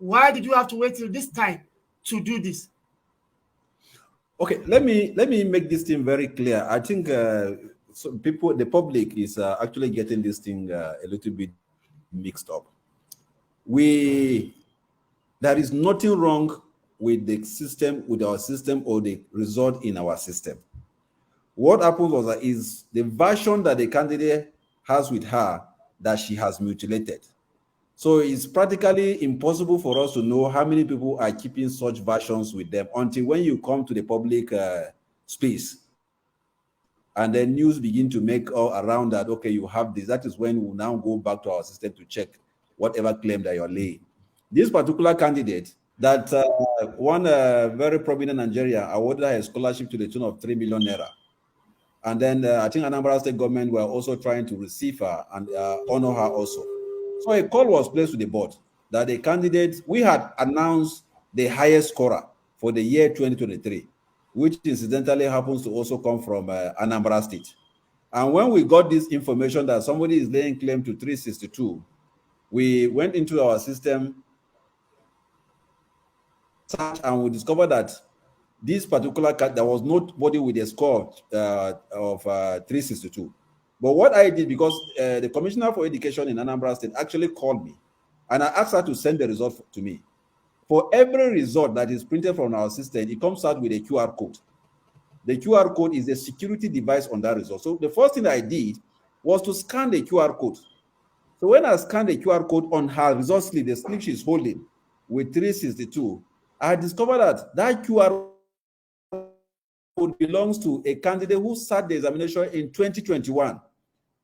Why did you have to wait till this time to do this? Okay, let me make this thing very clear. I think so people, the public, is actually getting this thing a little bit mixed up. There is nothing wrong with the system, with our system, or the result in our system. What happened was that is the version that the candidate has with her that she has mutilated. So it's practically impossible for us to know how many people are keeping such versions with them until when you come to the public space. And then news begin to make all around that, okay, you have this. That is when we'll now go back to our system to check whatever claim that you're laying. This particular candidate, that one very prominent Nigerian awarded her a scholarship to the tune of 3 million naira. And then I think Anambra State government were also trying to receive her and honor her also. So a call was placed to the board that the candidate, we had announced the highest scorer for the year 2023, which incidentally happens to also come from Anambra State. And when we got this information that somebody is laying claim to 362, we went into our system and we discovered that this particular card, there was nobody with a score of 362. But what I did, because the Commissioner for Education in Anambra State actually called me, and I asked her to send the result to me. For every result that is printed from our system, it comes out with a QR code. The QR code is a security device on that result. So the first thing I did was to scan the QR code. So when I scanned the QR code on her result slip, the slip she's holding with 362, I discovered that QR code belongs to a candidate who sat the examination in 2021,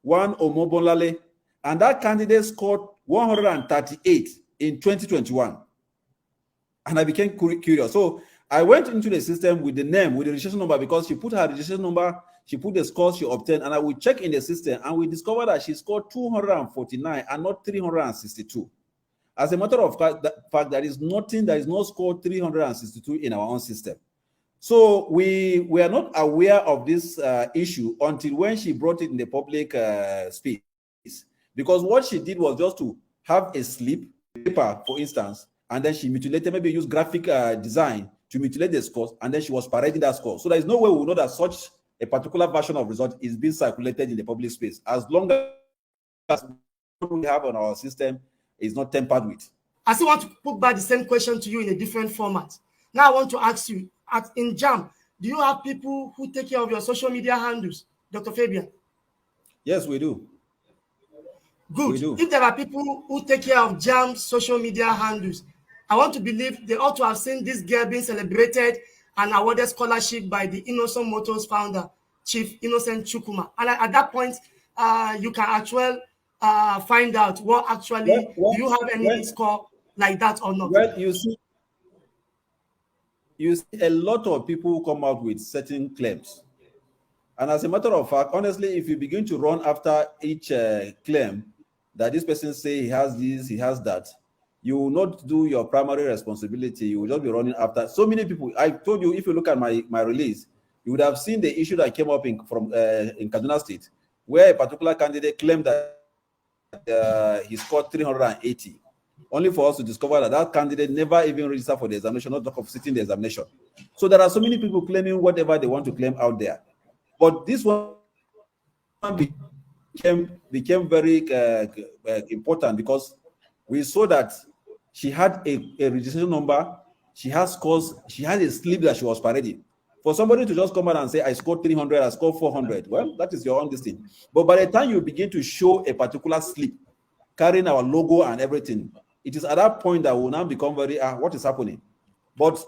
one Omobolale, and that candidate scored 138 in 2021. And I became curious. So I went into the system with the name, with the registration number, because she put her registration number, she put the scores she obtained, and I would check in the system, and we discovered that she scored 249 and not 362. As a matter of fact, there is nothing, there is no score 362 in our own system. So we were not aware of this issue until when she brought it in the public space. Because what she did was just to have a slip, paper, for instance, and then she mutilated, maybe use graphic design to mutilate the scores, and then she was parading that score. So there is no way we will know that such a particular version of result is being circulated in the public space, as long as what we have on our system is not tampered with. I still want to put back the same question to you in a different format. Now I want to ask you, in Jamb, do you have people who take care of your social media handles, Dr. Fabian? Yes, we do. Good. We do. If there are people who take care of Jamb's social media handles, I want to believe they ought to have seen this girl being celebrated and awarded scholarship by the Innocent Motors founder, Chief Innocent Chukuma. And at that point, you can actually find out what actually, do you have any score like that or not? Well, you see a lot of people who come out with certain claims. And as a matter of fact, honestly, if you begin to run after each claim that this person say he has this, he has that, you will not do your primary responsibility. You will just be running after so many people. I told you, if you look at my release, you would have seen the issue that came up in Kaduna State, where a particular candidate claimed that he scored 380, only for us to discover that that candidate never even registered for the examination, not talk of sitting the examination. So there are so many people claiming whatever they want to claim out there. But this one became very important because we saw that she had a registration number, she has scores, she had a slip that she was parading. For somebody to just come out and say, I scored 300, I scored 400, well, that is your own thing. But by the time you begin to show a particular slip, carrying our logo and everything, it is at that point that will now become very, what is happening? But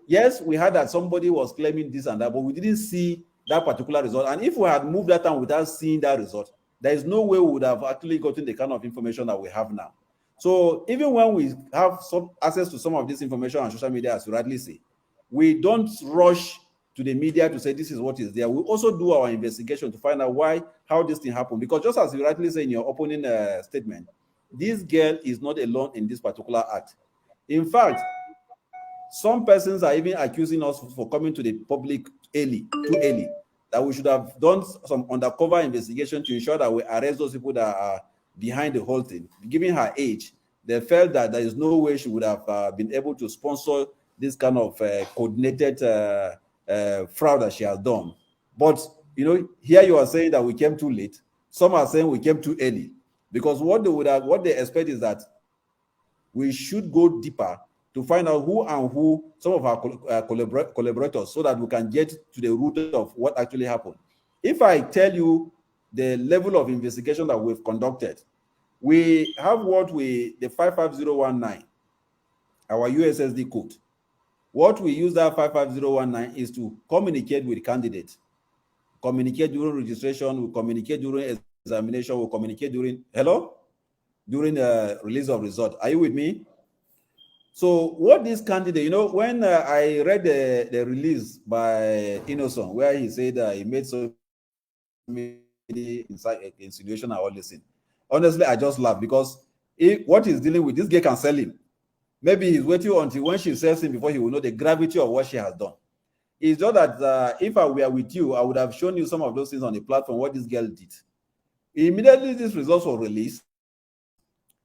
yes, we heard that somebody was claiming this and that, but we didn't see that particular result. And if we had moved that time without seeing that result, there is no way we would have actually gotten the kind of information that we have now. So even when we have some access to some of this information on social media, as you rightly say, we don't rush to the media to say this is what is there. We also do our investigation to find out how this thing happened. Because just as you rightly say in your opening statement, this girl is not alone in this particular act. In fact, some persons are even accusing us for coming to the public too early, that we should have done some undercover investigation to ensure that we arrest those people that are behind the whole thing. Given her age, they felt that there is no way she would have been able to sponsor this kind of coordinated fraud that she has done. But here you are saying that we came too late. Some are saying we came too early, because what they expect is that we should go deeper to find out who and who some of our collaborators, so that we can get to the root of what actually happened. If I tell you the level of investigation that we've conducted, we have the 55019, our USSD code. What we use that 55019 is to communicate with candidates, communicate during registration, we communicate during examination, we communicate during the release of result. Are you with me? So what this candidate, when I read the release by Innocent, where he said he made so many insinuation and all this thing, honestly, I just laugh, because what he's dealing with, this guy can sell him. Maybe he's waiting until when she sells him before he will know the gravity of what she has done. It's just that if I were with you, I would have shown you some of those things on the platform, what this girl did. Immediately these results were released,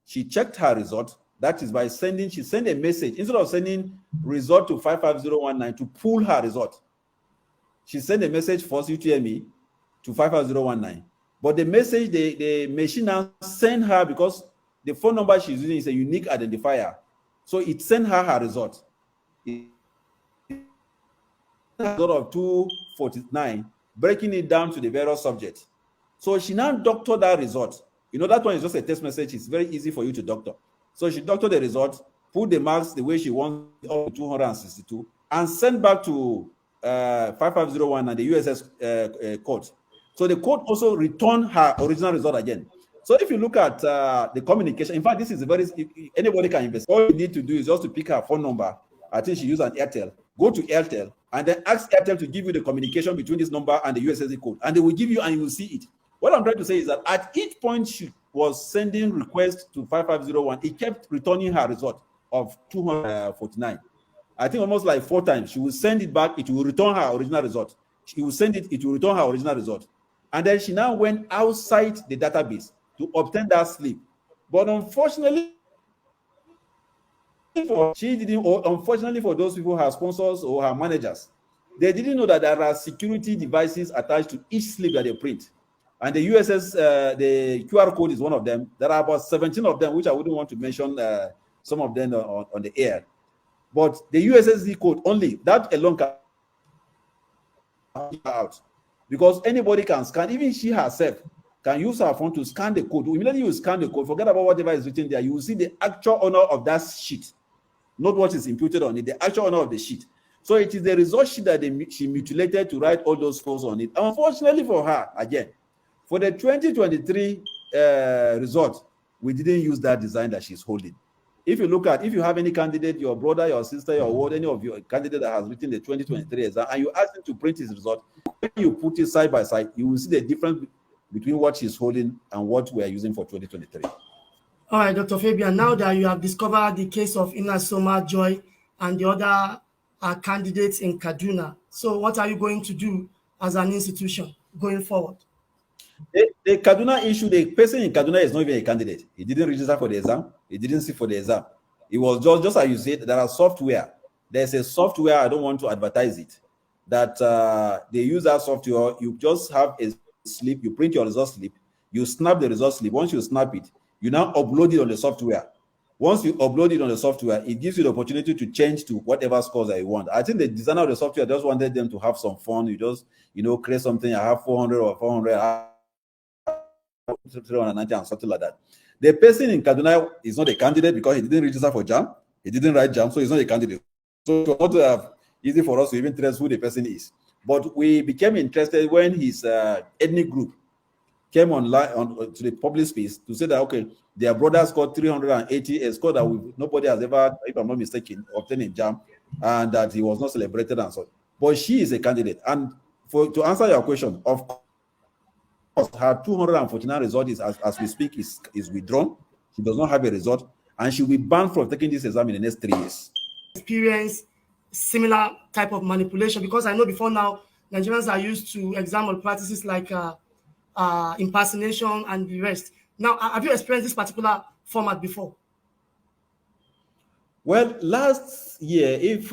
she checked her result. That is by she sent a message. Instead of sending result to 55019 to pull her result, she sent a message for UTME to 55019. But the message, the machine now sent her, because the phone number she's using is a unique identifier. So it sent her result. Result of 249, breaking it down to the various subjects. So she now doctored that result. That one is just a text message. It's very easy for you to doctor. So she doctored the result, put the marks the way she wants, up to 262, and sent back to 55019 and the USS court. So the court also returned her original result again. So if you look at the communication, in fact, this is anybody can invest. All you need to do is just to pick her phone number. I think she used an Airtel. Go to Airtel and then ask Airtel to give you the communication between this number and the USSD code. And they will give you, and you will see it. What I'm trying to say is that at each point she was sending requests to 5501, it kept returning her result of 249. I think almost like 4 times. She will send it back, it will return her original result. She will send it, it will return her original result. And then she now went outside the database to obtain that slip. But unfortunately, unfortunately for those people, her sponsors or her managers, they didn't know that there are security devices attached to each slip that they print. And the the QR code is one of them. There are about 17 of them, which I wouldn't want to mention some of them on the air. But the USSD code only, that alone can out, because anybody can scan, even she herself can use her phone to scan the code. Immediately you scan the code, forget about whatever is written there, you will see the actual owner of that sheet, not what is imputed on it, the actual owner of the sheet. So it is the result sheet that she mutilated to write all those scores on it. Unfortunately for her, again, for the 2023 result, we didn't use that design that she's holding. If you have any candidate, your brother, your sister, your ward, any of your candidate that has written the 2023 exam, and you ask him to print his result, when you put it side by side, you will see the difference between what she's holding and what we are using for 2023. All right, Dr. Fabian, now that you have discovered the case of Inasoma, Joy, and the other candidates in Kaduna, so what are you going to do as an institution going forward? The Kaduna issue, the person in Kaduna is not even a candidate. He didn't register for the exam. He didn't sit for the exam. It was just as you said, there are software. There's a software, I don't want to advertise it, that they use that software. You just have a slip, you print your result slip, you snap the result slip. Once you snap it, you now upload it on the software. Once you upload it on the software, it gives you the opportunity to change to whatever scores that you want. I think the designer of the software just wanted them to have some fun. You just, create something. I have 400 or 400. 390 and something like that. The person in Kaduna is not a candidate because he didn't register for Jamb. He didn't write Jamb, so he's not a candidate. So it's not easy for us to even trace who the person is. But we became interested when his ethnic group came online to the public space to say that, okay, their brother scored 380, a score that nobody has ever, if I'm not mistaken, obtained in Jamb, and that he was not celebrated and so on. But she is a candidate. And to answer your question, of course, her 249 result is, as we speak, is withdrawn. She does not have a result, and she'll be banned from taking this exam in the next 3 years. Experience similar type of manipulation, because I know before now Nigerians are used to exam practices like impersonation and the rest. Now, have you experienced this particular format before? Well, last year, if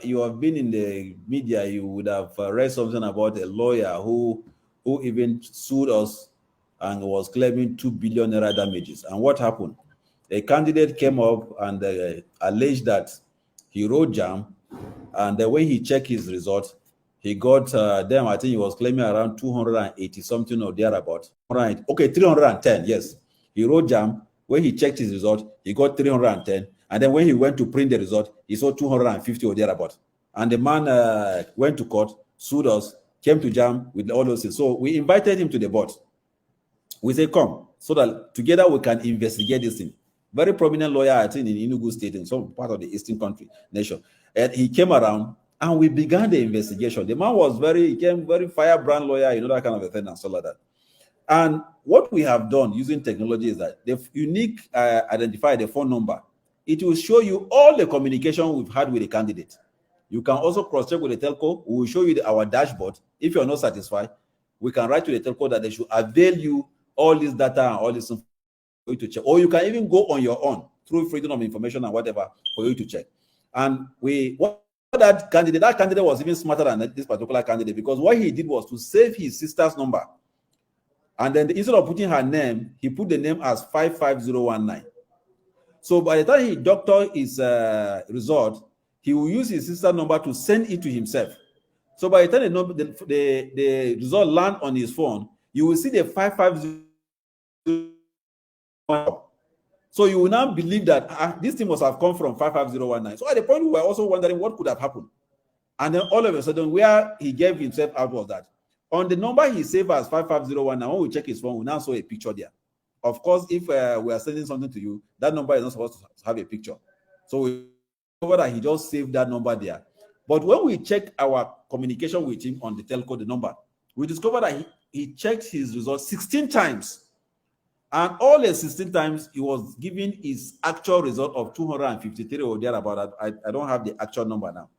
you have been in the media, you would have read something about a lawyer who even sued us and was claiming 2 billion naira damages. And what happened? A candidate came up and alleged that he wrote Jamb, and when he checked his result, he got them. I think he was claiming around 280 something or thereabout. Right? Okay, 310. Yes, he wrote Jamb. When he checked his result, he got 310. And then when he went to print the result, he saw 250 or thereabout. And the man went to court, sued us, came to Jamb with all those things. So we invited him to the board. We say, come, so that together we can investigate this thing. Very prominent lawyer, I think, in Enugu State, in some part of the Eastern country nation. And he came around and we began the investigation. The man was he came very firebrand lawyer, that kind of a thing and stuff like that. And what we have done using technology is that the unique identifier, the phone number, it will show you all the communication we've had with the candidate. You can also cross-check with the telco. We will show you our dashboard. If you're not satisfied, we can write to the telco that they should avail you all this data and all this information for you to check. Or you can even go on your own through freedom of information and whatever for you to check. And that candidate was even smarter than this particular candidate, because what he did was to save his sister's number. And then instead of putting her name, he put the name as 55019. So by the time he doctored his result, he will use his sister's number to send it to himself. So by the time the result land on his phone, you will see the 550. So you will now believe that this thing must have come from 55019. So at the point, we were also wondering what could have happened. And then all of a sudden, where he gave himself out was that on the number he saved as 55019, when we check his phone, we now saw a picture there. Of course, if we are sending something to you, that number is not supposed to have a picture. So we discovered that he just saved that number there. But when we checked our communication with him on the telco, the number, we discovered that he checked his results 16 times. And all the 16 times, he was giving his actual result of 253 or thereabout. I don't have the actual number now.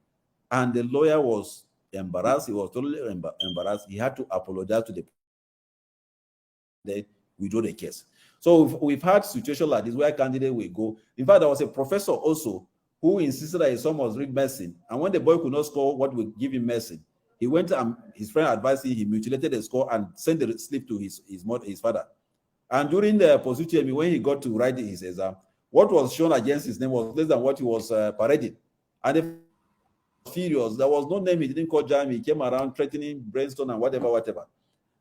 And the lawyer was embarrassed. He was totally embarrassed. He had to apologize to the. They withdraw the case. So we've had situations like this where candidate will go. In fact, there was a professor also who insisted that his son must read medicine. And when the boy could not score what would give him medicine, he went and his friend advised him, he mutilated the score and sent the slip to his father. And during the post-UTME, when he got to write his exam, what was shown against his name was less than what he was parading. And the furious, there was no name, he didn't call Jamb, he came around threatening, brainstorm and whatever.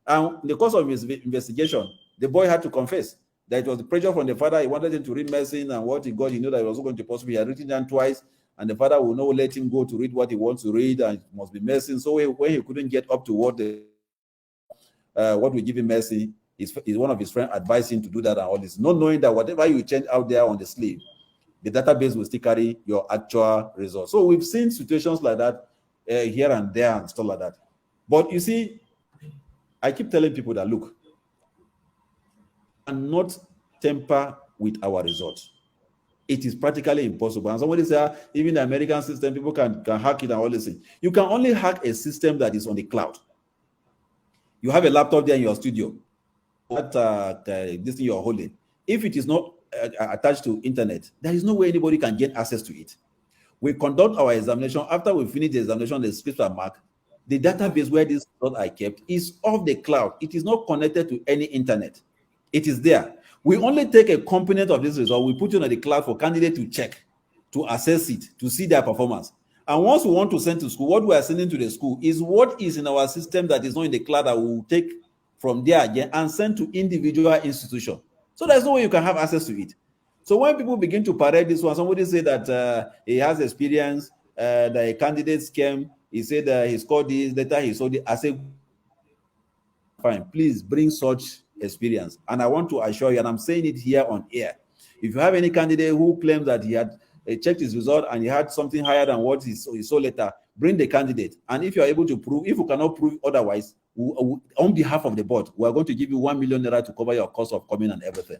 And in the course of his investigation, the boy had to confess that it was the pressure from the father. He wanted him to read medicine, and what he got, he knew that he was going to possibly. He had written down twice, and the father will not let him go to read what he wants to read, and it must be medicine. So when he couldn't get up to what we give him medicine, one of his friends advised him to do that and all this, not knowing that whatever you change out there on the sleeve, the database will still carry your actual results. So we've seen situations like that here and there and stuff like that. But you see, I keep telling people that, look, and not temper with our results. It is practically impossible. And somebody said, even the American system, people can hack it and all this thing. You can only hack a system that is on the cloud. You have a laptop there in your studio, this thing you're holding. If it is not attached to internet, there is no way anybody can get access to it. We conduct our examination. After we finish the examination, the scripts are marked. The database where these results are kept is off the cloud. It is not connected to any internet. It is there. We only take a component of this result, we put it on the cloud for candidate to check, to assess it, to see their performance. And once we want to send to school, what we are sending to the school is what is in our system that is not in the cloud that we will take from there again and send to individual institution. So there's no way you can have access to it. So when people begin to parade this one, somebody say that he has experience, that a candidate came, he said he scored this, later he saw it. I say, fine, please bring such experience. And I want to assure you, and I'm saying it here on air, if you have any candidate who claims that he had checked his result and he had something higher than what he saw later, bring the candidate. And if you are able to prove, if you cannot prove otherwise, on behalf of the board, we are going to give you 1 million naira to cover your cost of coming and everything.